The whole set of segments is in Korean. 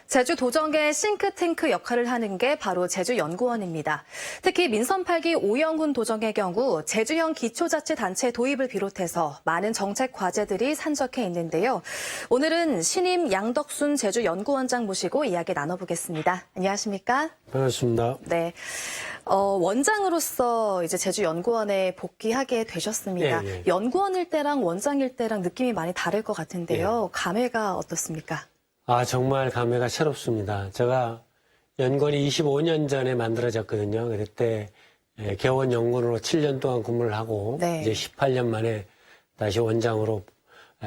제주 도정의 싱크탱크 역할을 하는 게 바로 제주연구원입니다. 특히 민선 8기 오영훈 도정의 경우 제주형 기초자치단체 도입을 비롯해서 많은 정책 과제들이 산적해 있는데요. 오늘은 신임 양덕순 제주연구원장 모시고 이야기 나눠보겠습니다. 안녕하십니까? 반갑습니다. 네. 원장으로서 이제 제주연구원에 복귀하게 되셨습니다. 예. 연구원일 때랑 원장일 때랑 느낌이 많이 다를 것 같은데요. 감회가 어떻습니까? 정말 감회가 새롭습니다. 제가 연구원이 25년 전에 만들어졌거든요. 그때 개원 연구원으로 7년 동안 근무를 하고 네. 이제 18년 만에 다시 원장으로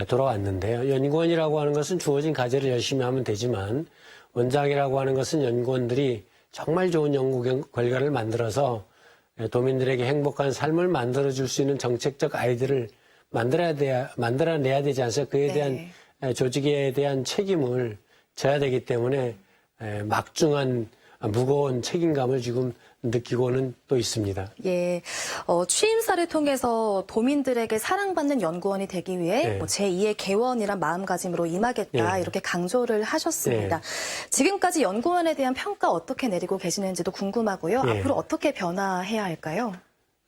돌아왔는데요. 연구원이라고 하는 것은 주어진 과제를 열심히 하면 되지만 원장이라고 하는 것은 연구원들이 정말 좋은 연구 결과를 만들어서 도민들에게 행복한 삶을 만들어줄 수 있는 정책적 아이디어를 만들어내야 되지 않습니까? 그에 대한 조직에 대한 책임을 져야 되기 때문에 막중한 무거운 책임감을 지금 느끼고는 또 있습니다. 예, 취임사를 통해서 도민들에게 사랑받는 연구원이 되기 위해 제2의 개원이란 마음가짐으로 임하겠다 이렇게 강조를 하셨습니다. 지금까지 연구원에 대한 평가 어떻게 내리고 계시는지도 궁금하고요. 앞으로 어떻게 변화해야 할까요?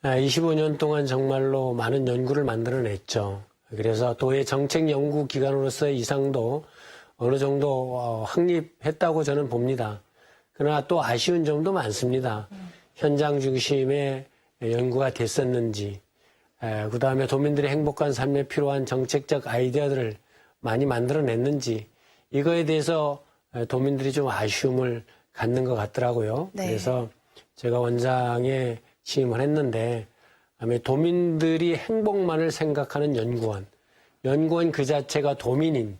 25년 동안 정말로 많은 연구를 만들어냈죠. 그래서 도의 정책 연구 기관으로서의 이상도 어느 정도 확립했다고 저는 봅니다. 그러나 또 아쉬운 점도 많습니다. 현장 중심의 연구가 됐었는지, 그 다음에 도민들의 행복한 삶에 필요한 정책적 아이디어들을 많이 만들어냈는지, 이거에 대해서 도민들이 좀 아쉬움을 갖는 것 같더라고요. 그래서 제가 원장에 취임을 했는데, 도민들이 행복만을 생각하는 연구원 그 자체가 도민인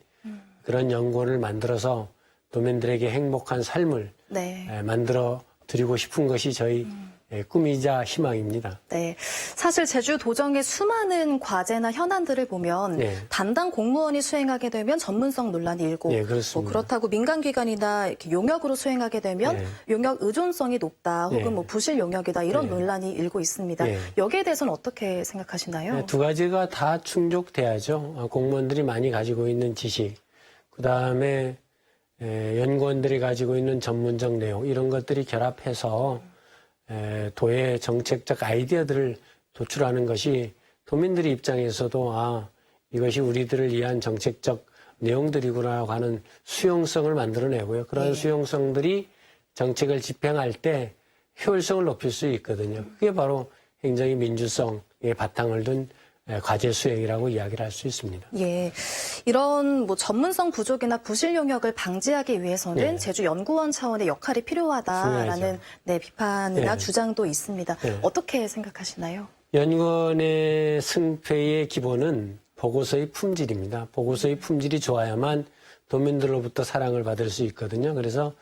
그런 연구원을 만들어서 도민들에게 행복한 삶을 만들어 드리고 싶은 것이 저희 꿈이자 희망입니다. 네, 사실 제주 도정의 수많은 과제나 현안들을 보면 담당 공무원이 수행하게 되면 전문성 논란이 일고 그렇다고 민간기관이나 이렇게 용역으로 수행하게 되면 용역 의존성이 높다 혹은 부실 용역이다 이런 논란이 일고 있습니다. 여기에 대해서는 어떻게 생각하시나요? 두 가지가 다 충족돼야죠. 공무원들이 많이 가지고 있는 지식, 그다음에 연구원들이 가지고 있는 전문적 내용 이런 것들이 결합해서 도의 정책적 아이디어들을 도출하는 것이 도민들의 입장에서도 이것이 우리들을 위한 정책적 내용들이구나 하는 수용성을 만들어내고요. 그런 수용성들이 정책을 집행할 때 효율성을 높일 수 있거든요. 그게 바로 행정의 민주성의 바탕을 둔 과제 수행이라고 이야기를 할 수 있습니다. 예, 이런 전문성 부족이나 부실 용역을 방지하기 위해서는 제주연구원 차원의 역할이 필요하다라는 비판이나 주장도 있습니다. 어떻게 생각하시나요? 연구원의 승패의 기본은 보고서의 품질입니다. 보고서의 품질이 좋아야만 도민들로부터 사랑을 받을 수 있거든요. 그래서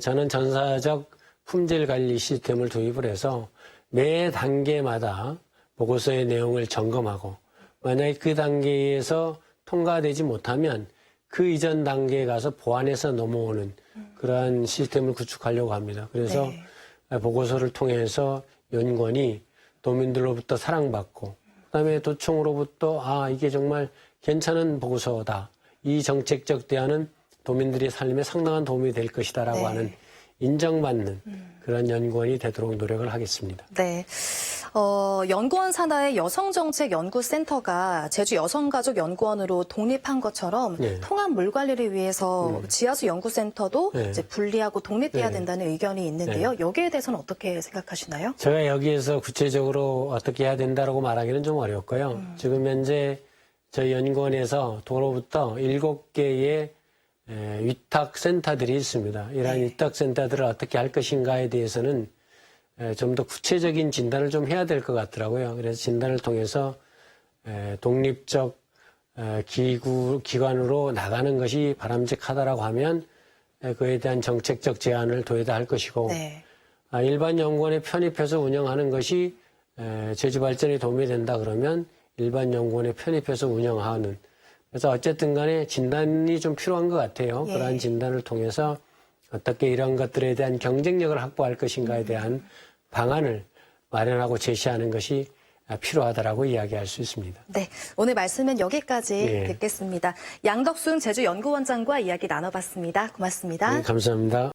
저는 전사적 품질 관리 시스템을 도입을 해서 매 단계마다 보고서의 내용을 점검하고 만약에 그 단계에서 통과되지 못하면 그 이전 단계에 가서 보완해서 넘어오는 그러한 시스템을 구축하려고 합니다. 그래서 보고서를 통해서 연구원이 도민들로부터 사랑받고 그다음에 도청으로부터 이게 정말 괜찮은 보고서다. 이 정책적 대안은 도민들의 삶에 상당한 도움이 될 것이다라고 하는 인정받는 그런 연구원이 되도록 노력을 하겠습니다. 네. 연구원 산하의 여성정책연구센터가 제주 여성가족연구원으로 독립한 것처럼 통합 물관리를 위해서 지하수 연구센터도 이제 분리하고 독립돼야 된다는 의견이 있는데요. 여기에 대해서는 어떻게 생각하시나요? 제가 여기에서 구체적으로 어떻게 해야 된다고 말하기는 좀 어렵고요. 지금 현재 저희 연구원에서 도로부터 7개의 위탁센터들이 있습니다. 이러한 위탁센터들을 어떻게 할 것인가에 대해서는 좀 더 구체적인 진단을 좀 해야 될 것 같더라고요. 그래서 진단을 통해서 독립적 기관으로 나가는 것이 바람직하다라고 하면 그에 대한 정책적 제안을 도에다 할 것이고 일반 연구원에 편입해서 운영하는 것이 제주 발전에 도움이 된다 그러면 일반 연구원에 편입해서 운영하는 그래서 어쨌든 간에 진단이 좀 필요한 것 같아요. 그러한 진단을 통해서 어떻게 이런 것들에 대한 경쟁력을 확보할 것인가에 대한 방안을 마련하고 제시하는 것이 필요하다라고 이야기할 수 있습니다. 네, 오늘 말씀은 여기까지 예. 듣겠습니다. 양덕순 제주연구원장과 이야기 나눠봤습니다. 고맙습니다. 네, 감사합니다.